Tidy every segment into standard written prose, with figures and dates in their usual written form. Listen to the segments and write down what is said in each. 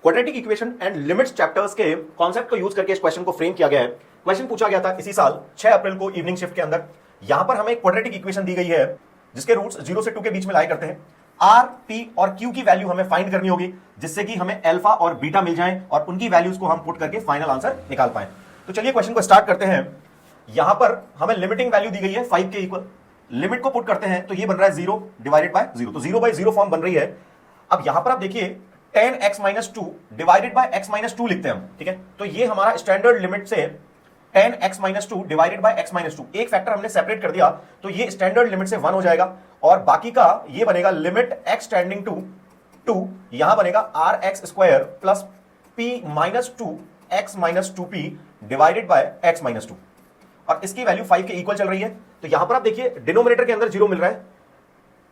Quadratic equation and limits chapters के concept को use करके इस क्वेश्चन को फ्रेम किया गया है। क्वेश्चन पूछा गया था इसी साल 6 अप्रैल को इवनिंग शिफ्ट के अंदर। यहां पर हमें एक क्वाड्रेटिक इक्वेशन दी गई है जिसके रूट्स 0 से 2 के बीच में लाया करते हैं। आर, पी और क्यू की वैल्यू हमें फाइंड करनी होगी जिससे कि हमें अल्फा और बीटा मिल जाए और उनकी वैल्यूज को हम पुट करके फाइनल आंसर निकाल पाए। तो चलिए क्वेश्चन को स्टार्ट करते हैं। यहां पर हमें लिमिटिंग वैल्यू दी गई है 5 के इक्वल। लिमिट को पुट करते हैं तो ये बन रहा है 0 डिवाइडेड बाय 0, तो 0 बाय 0 फॉर्म बन रही है। अब यहां पर आप देखिए 10x-2 डिवाइडेड बाय x-2 लिखते हैं हम, ठीक है। तो ये हमारा स्टैंडर्ड लिमिट से 10x-2 डिवाइडेड बाय x-2, एक फैक्टर हमने सेपरेट कर दिया तो ये स्टैंडर्ड लिमिट से 1 हो जाएगा और बाकी का ये बनेगा लिमिट x टेंडिंग टू 2, यहां बनेगा rx² plus p minus 2x-2p divided by x-2 और इसकी वैल्यू 5 के इक्वल चल रही है। तो यहां पर आप देखिए डिनोमिनेटर के अंदर 0 मिल रहा है,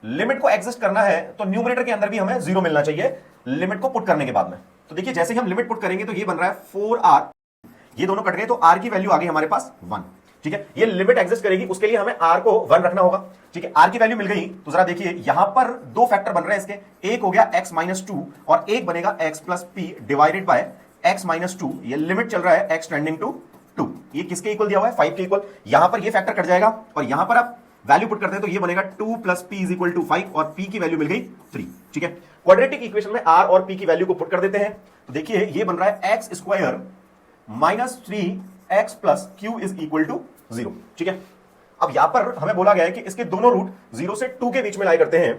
लिमिट को एग्जिस्ट करना है तो न्यूमरेटर के अंदर भी हमें 0 मिलना चाहिए लिमिट को पुट करने के बाद में। तो देखिए जैसे ही हम लिमिट पुट करेंगे तो ये बन रहा है 4r, ये दोनों कट गए तो r की वैल्यू आ गई हमारे पास 1, ठीक है। ये लिमिट एग्जिस्ट करेगी उसके लिए हमें r को 1 रखना होगा, ठीक है। r की वैल्यू मिल गई तो जरा देखिए यहां पर दो फैक्टर बन रहे हैं इसके, एक हो गया x-2 और एक बनेगा x plus p divided by x-2। ये लिमिट चल रहा है x टेंडिंग टू 2, ये किसके इक्वल दिया हुआ है 5 के इक्वल। यहां पर ये फैक्टर कट जाएगा और यहां पर आप वैल्यू पुट करते हैं तो ये बनेगा 2 plus p is equal to 5 और p की वैल्यू मिल गई 3, ठीक है। क्वाड्रेटिक इक्वेशन में r और p की वैल्यू को पुट कर देते हैं तो देखिए ये बन रहा है x² minus 3x plus q is equal to 0, ठीक है। अब यहां पर हमें बोला गया है कि इसके दोनों रूट 0 से 2 के बीच में लाया करते हैं।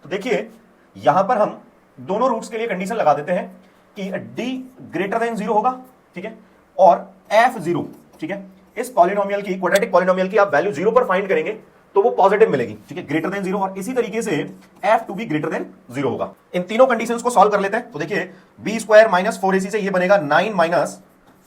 तो देखिए यहां पर हम दोनों रूट्स के लिए कंडीशन लगा देते हैं कि d ग्रेटर देन 0 होगा, ठीक है, और f0, ठीक है। इस पॉलिनोमियल की, क्वाड्रेटिक पॉलिनोमियल की आप वैल्यू 0 पर फाइंड करेंगे तो वो पॉजिटिव मिलेगी, ठीक है, ग्रेटर देन 0, और इसी तरीके से f2 भी ग्रेटर देन 0 होगा। इन तीनों कंडीशंस को सॉल्व कर लेते हैं तो देखिए b² माइनस 4ac से ये बनेगा 9 माइनस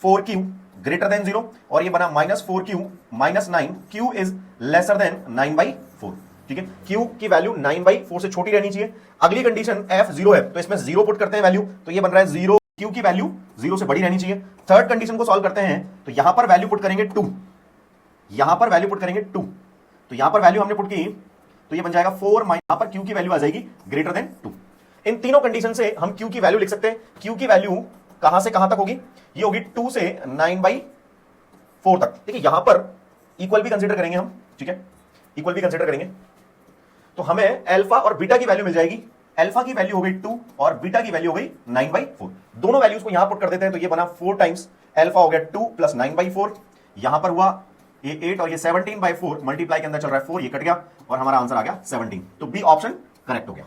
4q ग्रेटर देन 0 और ये बना minus 4q minus 9, q is lesser than 9/4, ठीक है। q की वैल्यू 9/4 से छोटी रहनी चाहिए। अगली कंडीशन f0 है तो इसमें 0 पुट करते हैं वैल्यू, तो ये बन रहा है 0, q की वैल्यू 0 से बड़ी रहनी चाहिए। थर्ड कंडीशन को सॉल्व करते हैं तो यहां पर वैल्यू पुट करेंगे 2, यहां पर वैल्यू पुट करेंगे 2, तो यहां पर वैल्यू हमने पुट की तो ये बन जाएगा 4, यहां पर q की वैल्यू आ जाएगी ग्रेटर देन 2। इन तीनों कंडीशन से हम q की वैल्यू लिख सकते हैं। q की वैल्यू कहां से कहां तक होगी, ये होगी 2 से 9/4 तक। देखिए यहां पर इक्वल भी कंसीडर करेंगे हम, ठीक है, इक्वल भी कंसीडर करेंगे तो हमें अल्फा और बीटा की वैल्यू मिल जाएगी। अल्फा की वैल्यू हो गई 2 और बीटा की वैल्यू हो गई 9/4। दोनों वैल्यूज को यहां पुट कर देते हैं तो ये बना 4 टाइम्स अल्फा हो गया 2 प्लस 9/4, यहां पर हुआ ये 8 और ये 17/4, मल्टीप्लाई के अंदर चल रहा है 4, ये कट गया और हमारा आंसर आ गया 17। तो बी ऑप्शन करेक्ट हो गया।